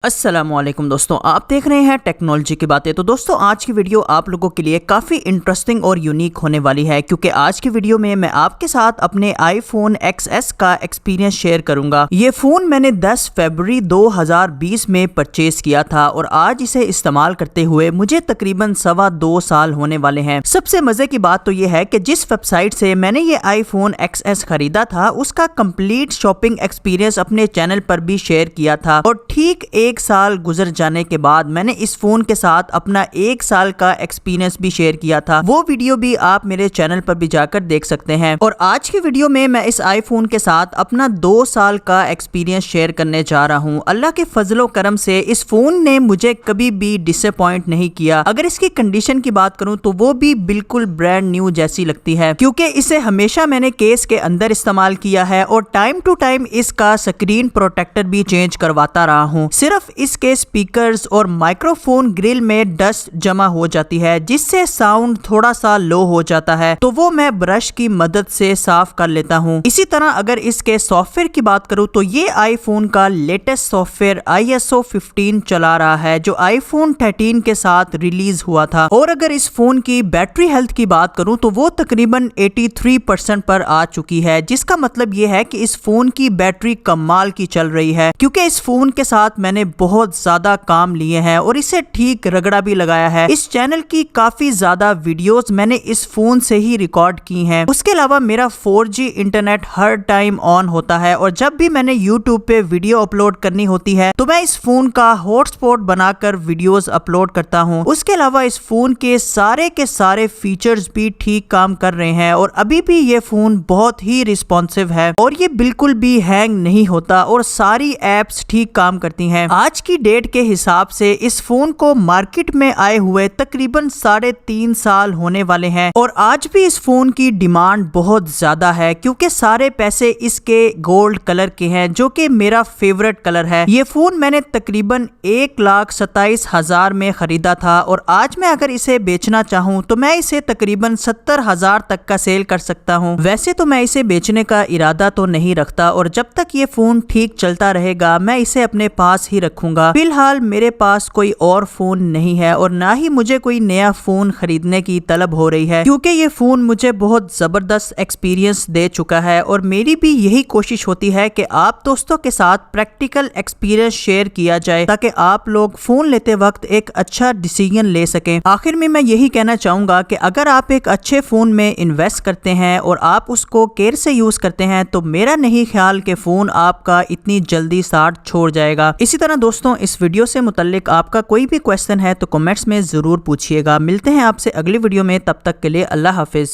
अस्सलामुअलैकुम दोस्तों, आप देख रहे हैं टेक्नोलॉजी की बातें। तो दोस्तों, आज की वीडियो आप लोगों के लिए काफ़ी इंटरेस्टिंग और यूनिक होने वाली है, क्योंकि आज की वीडियो में मैं आपके साथ अपने iPhone XS का एक्सपीरियंस शेयर करूंगा। ये फ़ोन मैंने 10 फरवरी 2020 में परचेज किया था और आज इसे इस्तेमाल करते हुए मुझे तकरीबन 2.25 साल होने वाले हैं। सबसे मज़े की बात तो ये है कि जिस वेबसाइट से मैंने ये iPhone XS खरीदा था उसका कंप्लीट शॉपिंग एक्सपीरियंस अपने चैनल पर भी शेयर किया था, और ठीक एक साल गुजर जाने के बाद मैंने इस फोन के साथ अपना 1 साल का एक्सपीरियंस भी शेयर किया था। वो वीडियो भी आप मेरे चैनल पर भी जाकर देख सकते हैं। और आज की वीडियो में मैं इस आईफोन के साथ अपना 2 साल का एक्सपीरियंस शेयर करने जा रहा हूँ। अल्लाह के फजलो करम से इस फोन ने मुझे कभी भी डिसअपॉइंट नहीं किया। अगर इसकी कंडीशन की बात करूँ तो वो भी बिल्कुल ब्रांड न्यू जैसी लगती है, क्योंकि इसे हमेशा मैंने केस के अंदर इस्तेमाल किया है और टाइम टू टाइम इसका स्क्रीन प्रोटेक्टर भी चेंज करवाता रहा हूँ। सिर्फ इसके स्पीकर्स और माइक्रोफोन ग्रिल में डस्ट जमा हो जाती है, जिससे साउंड थोड़ा सा लो हो जाता है, तो वो मैं ब्रश की मदद से साफ कर लेता हूँ। इसी तरह अगर इसके सॉफ्टवेयर की बात करूँ तो ये आईफोन का लेटेस्ट सॉफ्टवेयर ISO 15 चला रहा है, जो आईफोन 13 के साथ रिलीज हुआ था। और अगर इस फोन की बैटरी हेल्थ की बात करूँ तो वो तकरीबन 83% पर आ चुकी है, जिसका मतलब ये है कि इस फोन की बैटरी कमाल की चल रही है। क्योंकि इस फोन के साथ मैंने बहुत ज्यादा काम लिए हैं और इसे ठीक रगड़ा भी लगाया है। इस चैनल की काफी ज्यादा वीडियोस मैंने इस फोन से ही रिकॉर्ड की हैं। उसके अलावा मेरा 4G internet her time on होता है, और जब भी मैंने YouTube पे वीडियो अपलोड करनी होती है तो मैं इस फोन का हॉटस्पॉट बनाकर वीडियोस अपलोड करता हूं। उसके अलावा इस फोन के सारे फीचर्स भी ठीक काम कर रहे हैं, और अभी भी ये फोन बहुत ही रिस्पॉन्सिव है और ये बिल्कुल भी हैंग नहीं होता और सारी एप्स ठीक काम करती हैं। आज की डेट के हिसाब से इस फोन को मार्केट में आए हुए तकरीबन 3.5 साल होने वाले हैं, और आज भी इस फोन की डिमांड बहुत ज्यादा है, क्योंकि सारे पैसे इसके गोल्ड कलर के हैं, जो कि मेरा फेवरेट कलर है। ये फोन मैंने तकरीबन 1,27,000 में खरीदा था, और आज मैं अगर इसे बेचना चाहूँ तो मैं इसे तकरीबन 70,000 तक का सेल कर सकता हूँ। वैसे तो मैं इसे बेचने का इरादा तो नहीं रखता, और जब तक ये फोन ठीक चलता रहेगा मैं इसे अपने पास ही रखूंगा। फिलहाल मेरे पास कोई और फोन नहीं है, और ना ही मुझे कोई नया फोन खरीदने की तलब हो रही है, क्योंकि ये फोन मुझे बहुत जबरदस्त एक्सपीरियंस दे चुका है। और मेरी भी यही कोशिश होती है कि आप दोस्तों के साथ प्रैक्टिकल एक्सपीरियंस शेयर किया जाए, ताकि आप लोग फोन लेते वक्त एक अच्छा डिसीजन ले सकें। आखिर में मैं यही कहना चाहूंगा कि अगर आप एक अच्छे फोन में इन्वेस्ट करते हैं और आप उसको केयर से यूज करते हैं तो मेरा नहीं ख्याल कि फोन आपका इतनी जल्दी साथ छोड़ जाएगा। इसी तरह दोस्तों, इस वीडियो से मुतल्लिक आपका कोई भी क्वेश्चन है तो कमेंट्स में जरूर पूछिएगा। मिलते हैं आपसे अगली वीडियो में, तब तक के लिए अल्लाह हाफिज।